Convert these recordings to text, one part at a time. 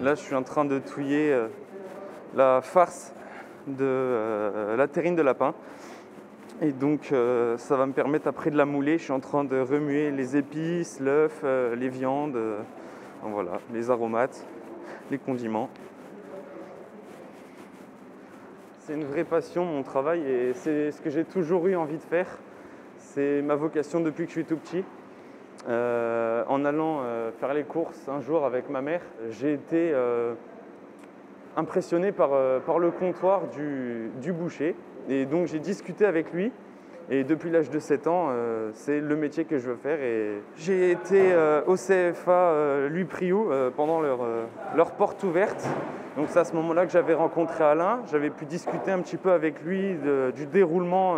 Là, je suis en train de touiller la farce de la terrine de lapin. Et donc, ça va me permettre après de la mouler. Je suis en train de remuer les épices, l'œuf, les viandes, voilà, les aromates, les condiments. C'est une vraie passion, mon travail, et c'est ce que j'ai toujours eu envie de faire. C'est ma vocation depuis que je suis tout petit. En allant faire les courses un jour avec ma mère, j'ai été impressionné par le comptoir du boucher. Et donc j'ai discuté avec lui. Et depuis l'âge de 7 ans, c'est le métier que je veux faire. Et j'ai été au CFA Louis Priou pendant leur porte ouverte. Donc c'est à ce moment-là que j'avais rencontré Alain. J'avais pu discuter un petit peu avec lui du déroulement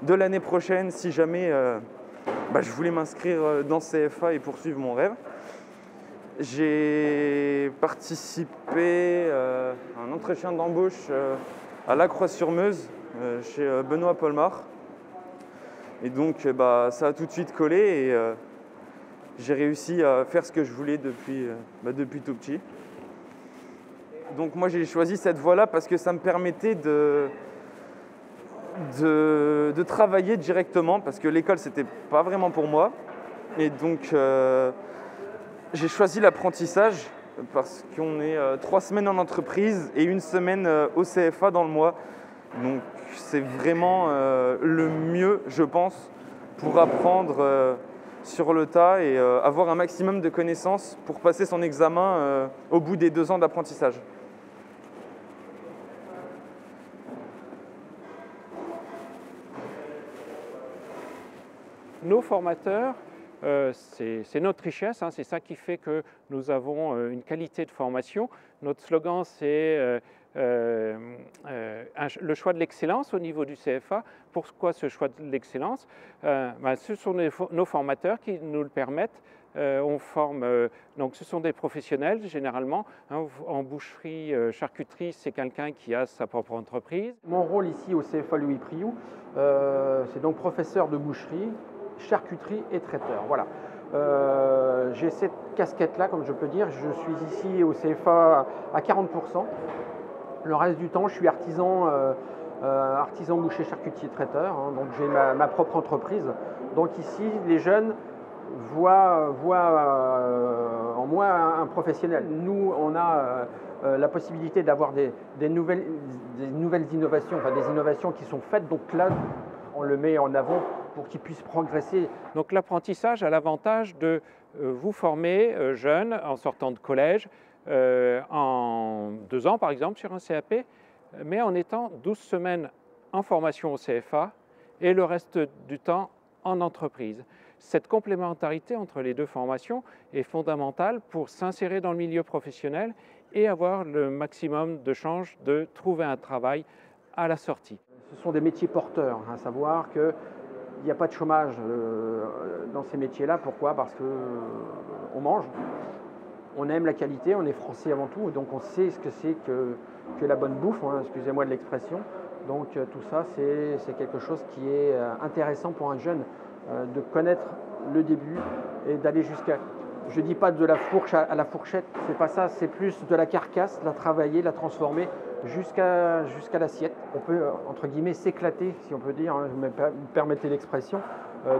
de l'année prochaine si jamais je voulais m'inscrire dans CFA et poursuivre mon rêve. J'ai participé à un entretien d'embauche à La Croix-sur-Meuse chez Benoît Polmar. Et donc ça a tout de suite collé et j'ai réussi à faire ce que je voulais depuis tout petit. Donc moi j'ai choisi cette voie-là parce que ça me permettait de travailler directement, parce que l'école c'était pas vraiment pour moi. Et donc j'ai choisi l'apprentissage parce qu'on est 3 semaines en entreprise et 1 semaine au CFA dans le mois. Donc c'est vraiment le mieux, je pense, pour apprendre sur le tas et avoir un maximum de connaissances pour passer son examen au bout des 2 ans d'apprentissage. Nos formateurs, c'est notre richesse, c'est ça qui fait que nous avons une qualité de formation. Notre slogan, c'est le choix de l'excellence au niveau du CFA. Pourquoi ce choix de l'excellence? Ce sont nos formateurs qui nous le permettent. On forme, donc ce sont des professionnels généralement. En boucherie, charcuterie, c'est quelqu'un qui a sa propre entreprise. Mon rôle ici au CFA Louis Priou, c'est donc professeur de boucherie, charcuterie et traiteur. Voilà. J'ai cette casquette-là, comme je peux dire. Je suis ici au CFA à 40%. Le reste du temps, je suis artisan boucher, charcutier, traiteur. Donc j'ai ma propre entreprise. Donc ici, les jeunes voient en moi un professionnel. Nous, on a la possibilité d'avoir des nouvelles innovations, des innovations qui sont faites. Donc là, on le met en avant pour qu'ils puissent progresser. Donc l'apprentissage a l'avantage de vous former jeune en sortant de collège, en 2 ans par exemple sur un CAP, mais en étant 12 semaines en formation au CFA et le reste du temps en entreprise. Cette complémentarité entre les 2 formations est fondamentale pour s'insérer dans le milieu professionnel et avoir le maximum de chances de trouver un travail à la sortie. Ce sont des métiers porteurs, à savoir qu'il n'y a pas de chômage dans ces métiers-là. Pourquoi? Parce qu'on mange, on aime la qualité, on est français avant tout, donc on sait ce que c'est que la bonne bouffe, excusez-moi de l'expression. Donc tout ça, c'est quelque chose qui est intéressant pour un jeune, de connaître le début et d'aller jusqu'à, je ne dis pas de la fourche à la fourchette, c'est pas ça, c'est plus de la carcasse, la travailler, la transformer jusqu'à l'assiette. On peut, entre guillemets, s'éclater, si on peut dire, vous permettez l'expression,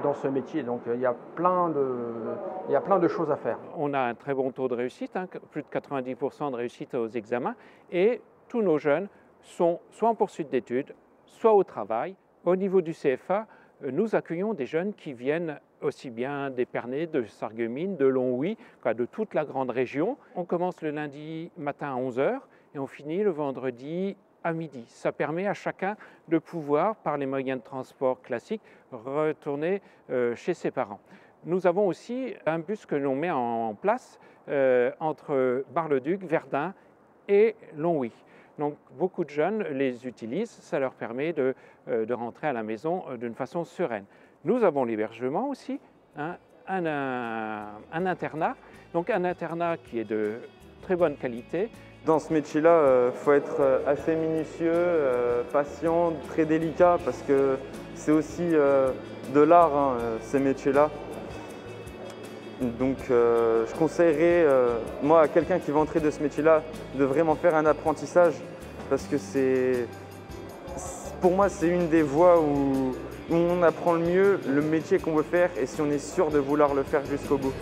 dans ce métier. Donc il y a plein de choses à faire. On a un très bon taux de réussite, plus de 90% de réussite aux examens, et tous nos jeunes sont soit en poursuite d'études, soit au travail. Au niveau du CFA, nous accueillons des jeunes qui viennent aussi bien d'Épernay, de Sarreguemines, de Longwy, de toute la grande région. On commence le lundi matin à 11h et on finit le vendredi à midi. Ça permet à chacun de pouvoir, par les moyens de transport classiques, retourner chez ses parents. Nous avons aussi un bus que l'on met en place entre Bar-le-Duc, Verdun et Longwy. Donc beaucoup de jeunes les utilisent, ça leur permet de rentrer à la maison d'une façon sereine. Nous avons l'hébergement aussi, un internat, donc un internat qui est de très bonne qualité. Dans ce métier-là, il faut être assez minutieux, patient, très délicat, parce que c'est aussi de l'art, ces métiers-là. Donc je conseillerais, moi, à quelqu'un qui va entrer de ce métier-là, de vraiment faire un apprentissage parce que pour moi, c'est une des voies où on apprend le mieux le métier qu'on veut faire et si on est sûr de vouloir le faire jusqu'au bout.